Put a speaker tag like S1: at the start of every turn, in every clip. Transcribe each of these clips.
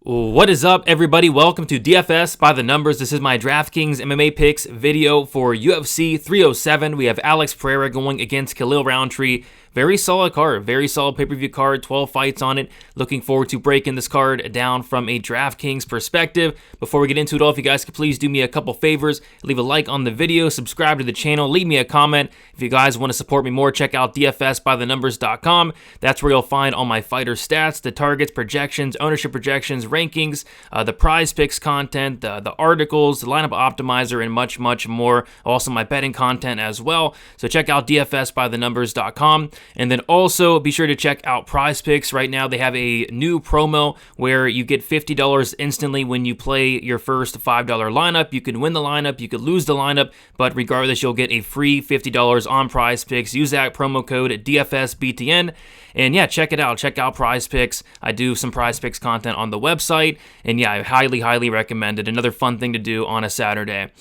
S1: What is up, everybody? Welcome to DFS by the Numbers. This is my Draftkings MMA Picks video for UFC 307. We have Alex Pereira going against Khalil Roundtree. Very solid card, very solid pay-per-view card, 12 fights on it. Looking forward to breaking this card down from a DraftKings perspective. Before we get into it all, if you guys could please do me a couple favors, leave a like on the video, subscribe to the channel, leave me a comment. If you guys want to support me more, check out dfsbythenumbers.com. That's where you'll find all my fighter stats, the targets, projections, ownership projections, rankings, the prize picks content, the articles, the lineup optimizer, and much, much more. Also my betting content as well. So check out dfsbythenumbers.com. And then also be sure to check out Prize Picks. Right now they have a new promo where you get $50 instantly when you play your first $5 lineup. You can win the lineup, you could lose the lineup, but regardless, you'll get a free $50 on Prize Picks. Use that promo code DFSBTN. And yeah, check it out. Check out Prize Picks. I do some Prize Picks content on the website. And yeah, I highly recommend it. Another fun thing to do on a Saturday.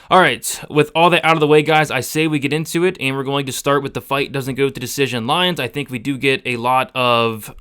S1: All right, with all that out of the way, guys, I say we get into it, and we're going to start with the fight doesn't go to decision lines. I think we do get a lot of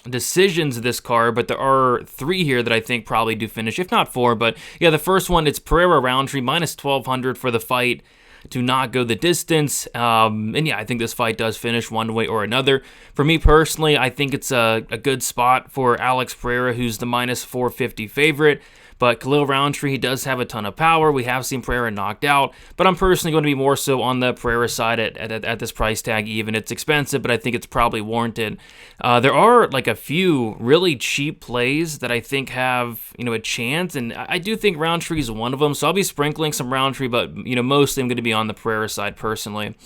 S1: decisions this card, but there are three here that I think probably do finish, if not four. But yeah, the first one, it's Pereira Roundtree, minus 1,200 for the fight to not go the distance. And yeah, I think this fight does finish one way or another. For me personally, I think it's a good spot for Alex Pereira, who's the minus 450 favorite. But Khalil Roundtree, he does have a ton of power. We have seen Pereira knocked out, but I'm personally going to be more so on the Pereira side at this price tag even. It's expensive, but I think it's probably warranted. There are like a few really cheap plays that I think have, a chance, and I do think Roundtree is one of them, so I'll be sprinkling some Roundtree, but, mostly I'm going to be on the Pereira side personally.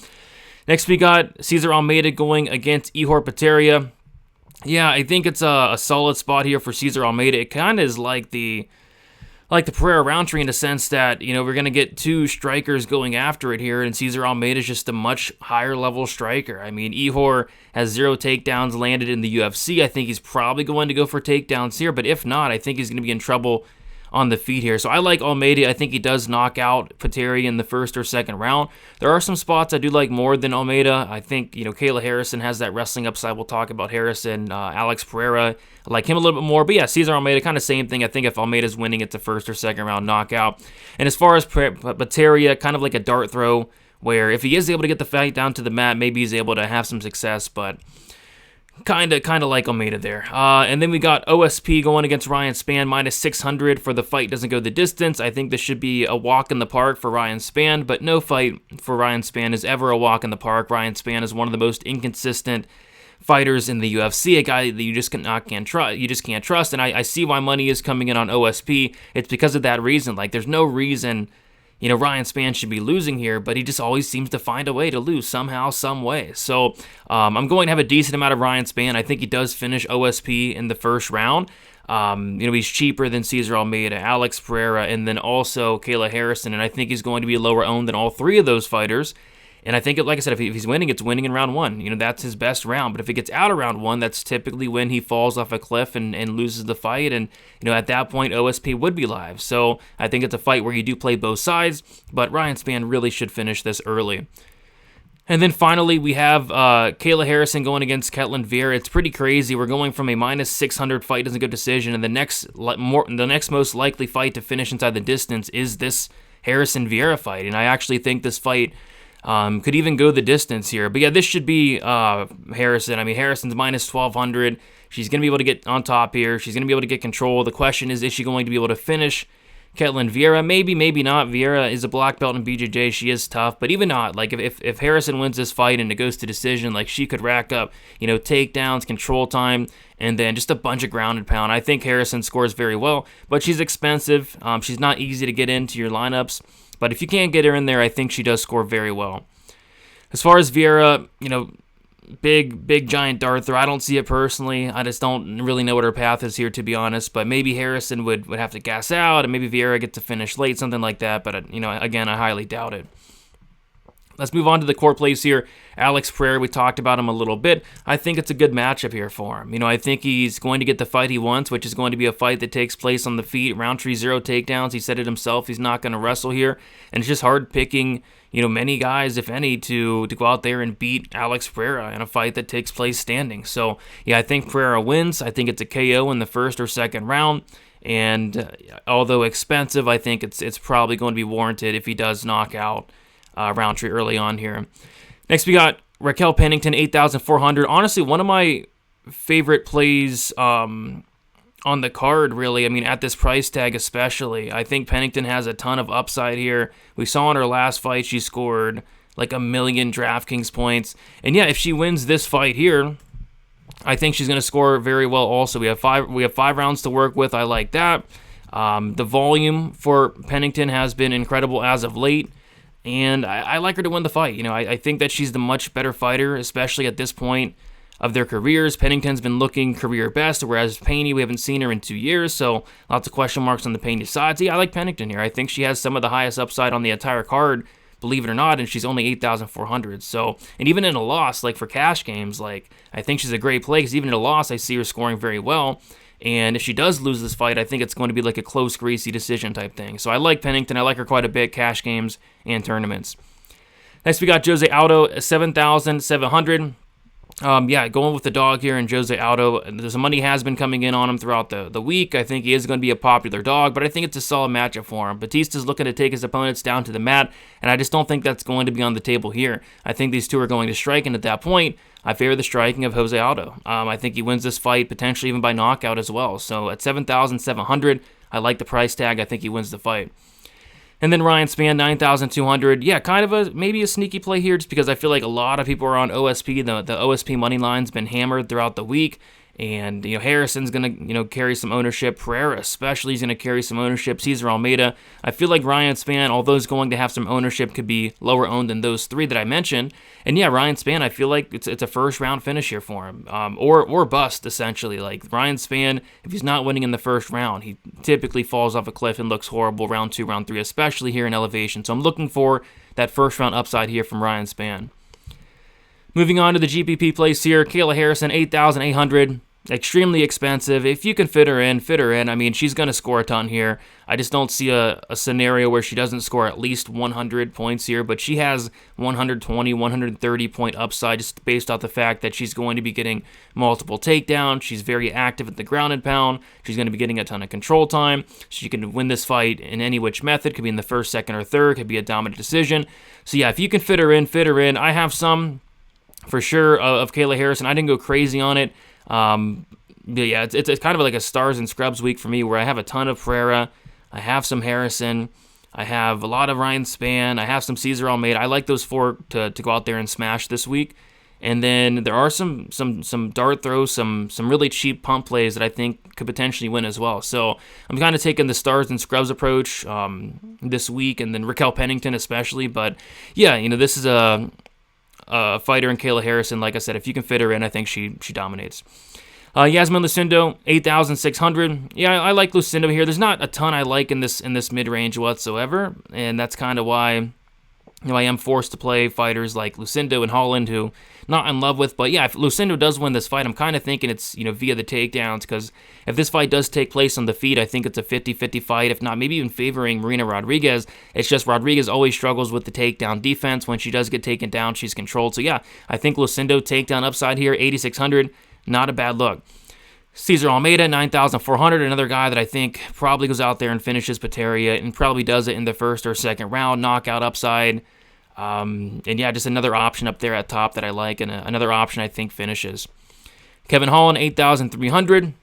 S1: Next, we got Cesar Almeida going against Ihor Potieria. Yeah, I think it's a solid spot here for Cesar Almeida. It kind of is like the Pereira Roundtree in the sense that, we're going to get two strikers going after it here, and Cesar Almeida is just a much higher level striker. I mean, Ihor has 0 takedowns landed in the UFC. I think he's probably going to go for takedowns here, but if not, I think he's going to be in trouble on the feet here. So I like Almeida. I think he does knock out Potieria in the first or second round. There are some spots I do like more than Almeida. I think, Kayla Harrison has that wrestling upside. We'll talk about Harrison. Alex Pereira, I like him a little bit more. But yeah, Cesar Almeida, kind of same thing. I think if Almeida's winning, it's a first or second round knockout. And as far as Potieria, kind of like a dart throw, where if he is able to get the fight down to the mat, maybe he's able to have some success, but kind of like Almeida there. And then we got OSP going against Ryan Spann, minus 600 for the fight doesn't go the distance. I think this should be a walk in the park for Ryan Spann, but no fight for Ryan Spann is ever a walk in the park. Ryan Spann is one of the most inconsistent fighters in the UFC, a guy that you just can't trust. And I see why money is coming in on OSP. It's because of that reason. Like, there's no reason Ryan Spann should be losing here, but he just always seems to find a way to lose somehow, some way. So I'm going to have a decent amount of Ryan Spann. I think he does finish OSP in the first round. He's cheaper than Cesar Almeida, Alex Pereira, and then also Kayla Harrison, and I think he's going to be lower owned than all three of those fighters. And I think, like I said, if he's winning, it's winning in round one. That's his best round. But if it gets out of round one, that's typically when he falls off a cliff and loses the fight. And, at that point, OSP would be live. So I think it's a fight where you do play both sides. But Ryan Spann really should finish this early. And then finally, we have Kayla Harrison going against Ketlen Vieira. It's pretty crazy. We're going from a minus 600 fight doesn't go decision, and the next most likely fight to finish inside the distance is this Harrison Vieira fight. And I actually think this fight could even go the distance here. But yeah, this should be Harrison. I mean, Harrison's minus 1,200. She's going to be able to get on top here. She's going to be able to get control. The question is she going to be able to finish Ketlen Vieira? Maybe, maybe not. Vieira is a black belt in BJJ. She is tough. But even not, like if Harrison wins this fight and it goes to decision, like she could rack up, takedowns, control time, and then just a bunch of ground and pound. I think Harrison scores very well, but she's expensive. She's not easy to get into your lineups. But if you can't get her in there, I think she does score very well. As far as Vieira, big giant dart throw, I don't see it personally. I just don't really know what her path is here, to be honest. But maybe Harrison would have to gas out, and maybe Vieira gets to finish late, something like that. But, again, I highly doubt it. Let's move on to the core plays here. Alex Pereira, we talked about him a little bit. I think it's a good matchup here for him. I think he's going to get the fight he wants, which is going to be a fight that takes place on the feet. Roundtree 0 takedowns. He said it himself. He's not going to wrestle here. And it's just hard picking, many guys, if any, to go out there and beat Alex Pereira in a fight that takes place standing. So, yeah, I think Pereira wins. I think it's a KO in the first or second round. And although expensive, I think it's probably going to be warranted if he does knock out Roundtree early on here. Next, we got Raquel Pennington, 8,400. Honestly, one of my favorite plays on the card, really. At this price tag especially. I think Pennington has a ton of upside here. We saw in her last fight, she scored like 1 million Draftkings points. And yeah, if she wins this fight here, I think she's going to score very well also. We have five rounds to work with. I like that. The volume for Pennington has been incredible as of late. And I like her to win the fight. I think that she's the much better fighter, especially at this point of their careers. Pennington's been looking career best, whereas Paney, we haven't seen her in 2 years, so lots of question marks on the Paney side. So yeah, I like Pennington here. I think she has some of the highest upside on the entire card, believe it or not, and she's only 8,400. So, and even in a loss, like for cash games, I think she's a great play, because even in a loss, I see her scoring very well. And if she does lose this fight, I think it's going to be like a close, greasy decision type thing. So I like Pennington. I like her quite a bit, cash games and tournaments. Next, we got Jose Aldo, 7,700. Going with the dog here and Jose Aldo. Some money has been coming in on him throughout the week. I think he is going to be a popular dog, but I think it's a solid matchup for him. Batista's looking to take his opponents down to the mat, and I just don't think that's going to be on the table here. I think these two are going to strike, and at that point, I favor the striking of Jose Aldo. I think he wins this fight, potentially even by knockout as well. So at 7,700, I like the price tag. I think he wins the fight. And then Ryan Spann, 9,200. Yeah, kind of maybe a sneaky play here, just because I feel like a lot of people are on OSP. The OSP money line's been hammered throughout the week. And, Harrison's going to, carry some ownership. Pereira especially is going to carry some ownership. Cesar Almeida. I feel like Ryan Spann, although he's going to have some ownership, could be lower owned than those three that I mentioned. And yeah, Ryan Spann, I feel like it's a first round finish here for him. Or bust, essentially. Like Ryan Spann, if he's not winning in the first round, he typically falls off a cliff and looks horrible round 2, round 3, especially here in elevation. So I'm looking for that first round upside here from Ryan Spann. Moving on to the GPP plays here. Kayla Harrison, 8,800. Extremely expensive. If you can fit her in. She's going to score a ton here. I just don't see a scenario where she doesn't score at least 100 points here, but she has 120, 130 point upside just based off the fact that she's going to be getting multiple takedowns. She's very active at the ground and pound. She's going to be getting a ton of control time. She can win this fight in any which method. Could be in the first, second, or third. Could be a dominant decision. So yeah, if you can fit her in. I have some for sure of Kayla Harrison. I didn't go crazy on it. It's kind of like a stars and scrubs week for me, where I have a ton of Pereira, I have some Harrison, I have a lot of Ryan Spann, I have some Cesar Almeida. I like those four to go out there and smash this week. And then there are some dart throws, some really cheap pump plays that I think could potentially win as well. So I'm kind of taking the stars and scrubs approach this week, and then Raquel Pennington especially. But yeah, this is a fighter in Kayla Harrison. Like I said, if you can fit her in, I think she dominates. Yasmin Lucindo, 8,600. Yeah, I like Lucindo here. There's not a ton I like in this mid-range whatsoever, and that's kind of why I am forced to play fighters like Lucindo and Holland, who not in love with. But yeah, if Lucindo does win this fight, I'm kind of thinking it's via the takedowns, because if this fight does take place on the feet, I think it's a 50-50 fight, if not maybe even favoring Marina Rodriguez. It's just Rodriguez always struggles with the takedown defense. When she does get taken down, she's controlled. So yeah, I think Lucindo takedown upside here, 8,600, not a bad look. Cesar Almeida, 9,400, another guy that I think probably goes out there and finishes Pateria, and probably does it in the first or second round, knockout upside. And yeah, just another option up there at top that I like, and another option I think finishes. Kevin Holland, 8,300.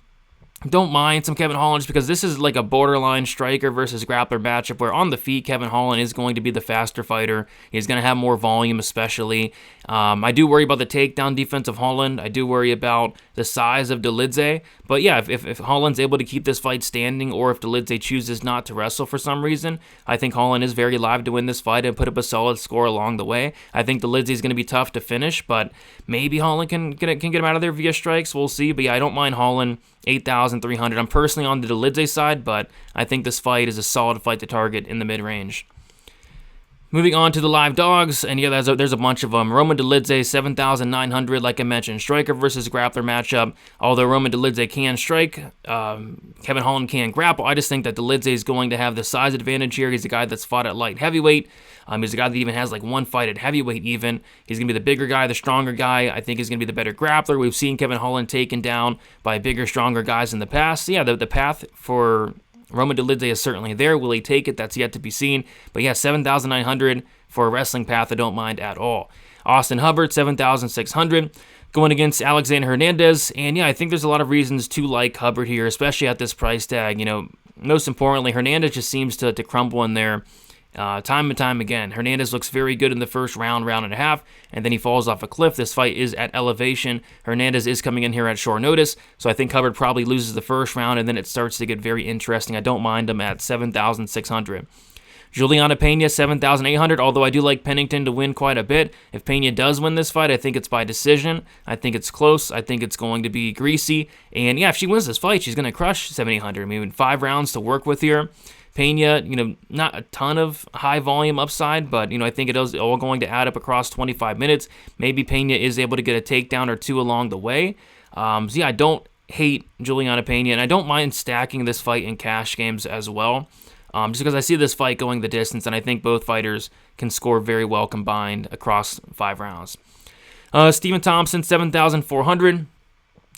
S1: Don't mind some Kevin Holland, just because this is like a borderline striker versus grappler matchup, where on the feet, Kevin Holland is going to be the faster fighter. He's going to have more volume, especially. I do worry about the takedown defense of Holland. I do worry about the size of Dolidze. But yeah, if Holland's able to keep this fight standing, or if Dolidze chooses not to wrestle for some reason, I think Holland is very live to win this fight and put up a solid score along the way. I think Dolidze is going to be tough to finish, but maybe Holland can get him out of there via strikes. We'll see. But yeah, I don't mind Holland. 8,300. I'm personally on the Dolidze side, but I think this fight is a solid fight to target in the mid-range. Moving on to the live dogs, and yeah, there's a bunch of them. Roman Dolidze, 7,900, like I mentioned. Striker versus grappler matchup. Although Roman Dolidze can strike, Kevin Holland can grapple. I just think that Dolidze is going to have the size advantage here. He's a guy that's fought at light heavyweight. He's a guy that even has like one fight at heavyweight even. He's going to be the bigger guy, the stronger guy. I think he's going to be the better grappler. We've seen Kevin Holland taken down by bigger, stronger guys in the past. So yeah, the path for Roman Dolidze is certainly there. Will he take it? That's yet to be seen. But yeah, 7,900 for a wrestling path, I don't mind at all. Austin Hubbard, 7,600, going against Alexander Hernandez. And yeah, I think there's a lot of reasons to like Hubbard here, especially at this price tag. You know, most importantly, Hernandez just seems to crumble in there time and time again. Hernandez looks very good in the first round and a half, and then he falls off a cliff. This fight is at elevation. Hernandez is coming in here at short notice, so I think Hubbard probably loses the first round, and then it starts to get very interesting. I don't mind him at 7,600. Juliana Pena, 7,800, although I do like Pennington to win quite a bit. If Pena does win this fight, I think it's by decision. I think it's close. I think it's going to be greasy. And yeah, if she wins this fight, she's going to crush 7,800. I mean, 5 rounds to work with here. Pena, you know, not a ton of high volume upside, but, you know, I think it is all going to add up across 25 minutes. Maybe Pena is able to get a takedown or two along the way. So yeah, I don't hate Juliana Pena, and I don't mind stacking this fight in cash games as well. Just because I see this fight going the distance, and I think both fighters can score very well combined across 5 rounds. Stephen Thompson, 7,400.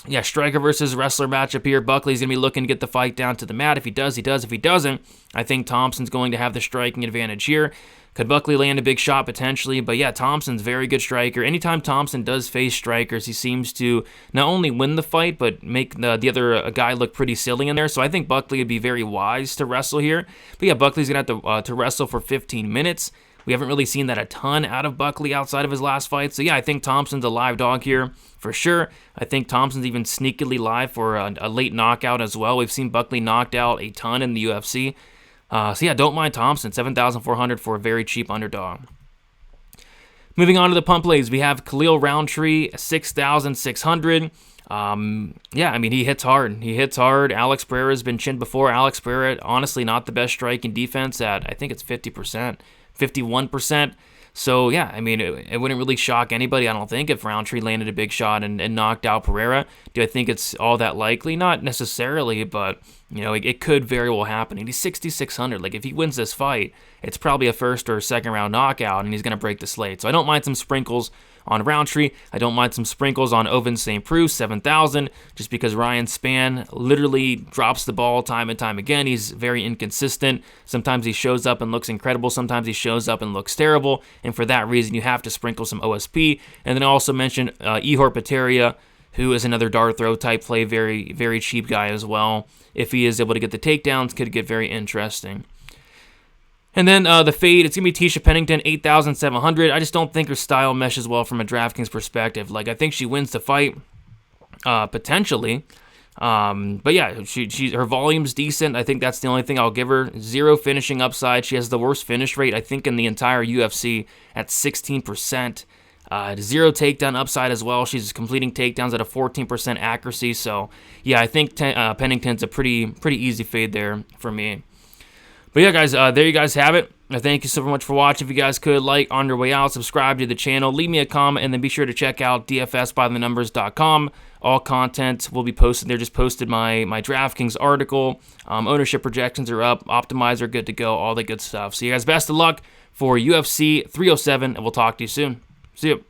S1: Yeah, striker versus wrestler matchup here. Buckley's going to be looking to get the fight down to the mat. If he does, he does. If he doesn't, I think Thompson's going to have the striking advantage here. Could Buckley land a big shot potentially? But yeah, Thompson's a very good striker. Anytime Thompson does face strikers, he seems to not only win the fight, but make the other guy look pretty silly in there. So I think Buckley would be very wise to wrestle here. But yeah, Buckley's going to have to wrestle for 15 minutes. We haven't really seen that a ton out of Buckley outside of his last fight. So yeah, I think Thompson's a live dog here for sure. I think Thompson's even sneakily live for a late knockout as well. We've seen Buckley knocked out a ton in the UFC. So yeah, don't mind Thompson, 7,400 for a very cheap underdog. Moving on to the pump plays, we have Khalil Roundtree, 6,600. Yeah, I mean, he hits hard. He hits hard. Alex Pereira's been chinned before. Alex Pereira, honestly, not the best striking defense at, I think it's 50%. 51%. So, yeah, I mean, it wouldn't really shock anybody, I don't think, if Roundtree landed a big shot and knocked out Pereira. Do I think it's all that likely? Not necessarily, but, you know, it could very well happen. And he's 6,600. Like, if he wins this fight, it's probably a first or second round knockout, and he's going to break the slate. So I don't mind some sprinkles on Roundtree. I don't mind some sprinkles on Ovince St. Preux, 7,000, just because Ryan Spann literally drops the ball time and time again. He's very inconsistent. Sometimes he shows up and looks incredible. Sometimes he shows up and looks terrible. And for that reason, you have to sprinkle some OSP. And then I also mentioned Ihor Peteria, who is another dart throw type play, very, very cheap guy as well. If he is able to get the takedowns, could get very interesting. And then the fade, it's going to be Tisha Pennington, 8,700. I just don't think her style meshes well from a DraftKings perspective. Like, I think she wins the fight, potentially. But yeah, her volume's decent. I think that's the only thing I'll give her. 0 finishing upside. She has the worst finish rate, I think, in the entire UFC at 16%. 0 takedown upside as well. She's completing takedowns at a 14% accuracy. So, yeah, I think Pennington's a pretty easy fade there for me. But yeah, guys, there you guys have it. Thank you so much for watching. If you guys could, like on your way out, subscribe to the channel, leave me a comment, and then be sure to check out dfsbythenumbers.com. All content will be posted there. Just posted my DraftKings article. Ownership projections are up. Optimizer good to go. All the good stuff. So you guys, best of luck for UFC 307, and we'll talk to you soon. See you.